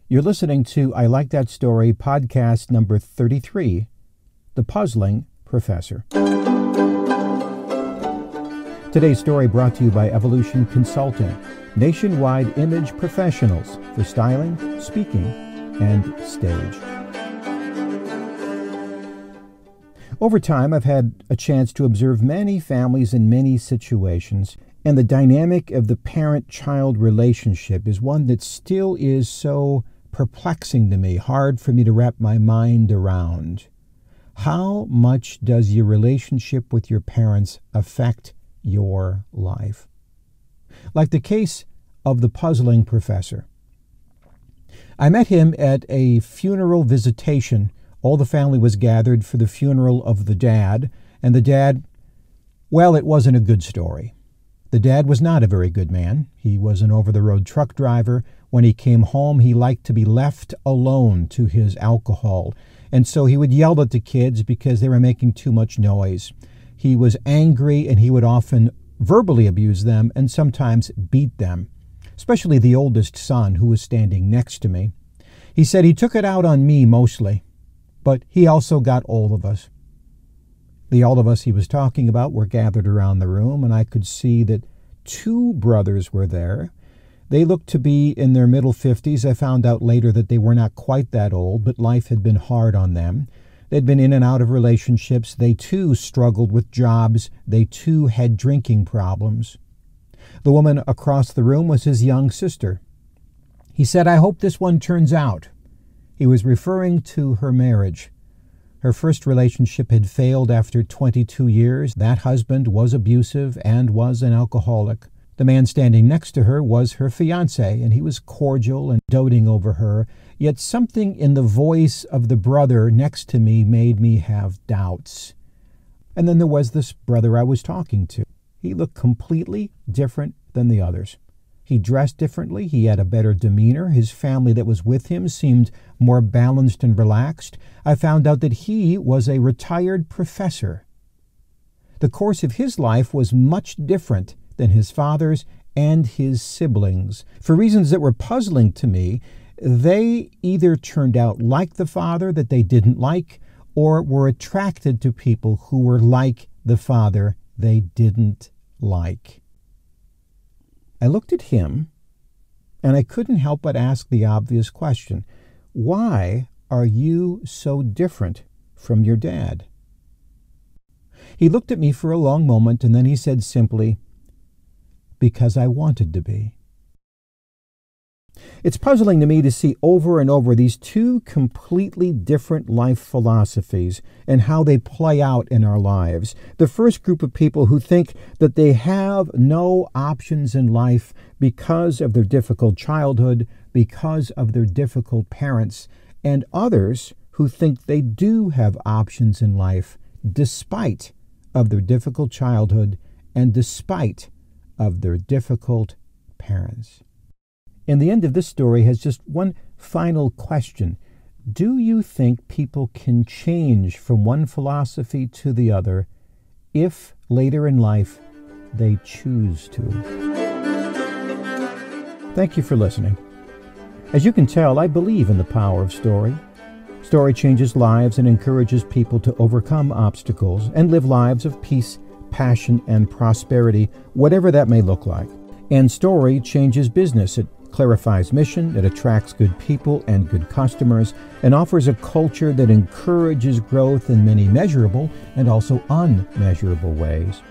You're listening to I Like That Story, podcast number 33, The Puzzling Professor. Today's story brought to you by Evolution Consulting, nationwide image professionals for styling, speaking, and stage. Over time, I've had a chance to observe many families in many situations, and the dynamic of the parent-child relationship is one that still is so perplexing to me, hard for me to wrap my mind around. How much does your relationship with your parents affect your life? Like the case of the puzzling professor. I met him at a funeral visitation. All the family was gathered for the funeral of the dad, and the dad, well, it wasn't a good story. The dad was not a very good man. He was an over-the-road truck driver. When he came home, he liked to be left alone to his alcohol, and so he would yell at the kids because they were making too much noise. He was angry, and he would often verbally abuse them and sometimes beat them, especially the oldest son, who was standing next to me. He said he took it out on me mostly, but he also got all of us. The all of us he was talking about were gathered around the room, and I could see that two brothers were there. They looked to be in their middle 50s. I found out later that they were not quite that old, but life had been hard on them. They'd been in and out of relationships. They too struggled with jobs. They too had drinking problems. The woman across the room was his young sister. He said, "I hope this one turns out." He was referring to her marriage. Her first relationship had failed after 22 years. That husband was abusive and was an alcoholic. The man standing next to her was her fiancé, and he was cordial and doting over her. Yet something in the voice of the brother next to me made me have doubts. And then there was this brother I was talking to. He looked completely different than the others. He dressed differently. He had a better demeanor. His family that was with him seemed more balanced and relaxed. I found out that he was a retired professor. The course of his life was much different than his father's and his siblings. For reasons that were puzzling to me, they either turned out like the father that they didn't like, or were attracted to people who were like the father they didn't like. I looked at him, and I couldn't help but ask the obvious question: why are you so different from your dad? He looked at me for a long moment, and then he said simply, "Because I wanted to be." It's puzzling to me to see over and over these two completely different life philosophies and how they play out in our lives. The first group of people who think that they have no options in life because of their difficult childhood, because of their difficult parents, and others who think they do have options in life despite of their difficult childhood and despite of their difficult parents. And the end of this story has just one final question. Do you think people can change from one philosophy to the other if later in life they choose to? Thank you for listening. As you can tell, I believe in the power of story. Story changes lives and encourages people to overcome obstacles and live lives of peace, passion, and prosperity, whatever that may look like. And story changes business. It clarifies mission, it attracts good people and good customers, and offers a culture that encourages growth in many measurable and also unmeasurable ways.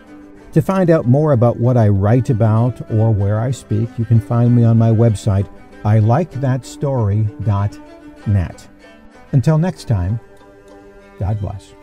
To find out more about what I write about or where I speak, you can find me on my website, ilikethatstory.net. Until next time, God bless.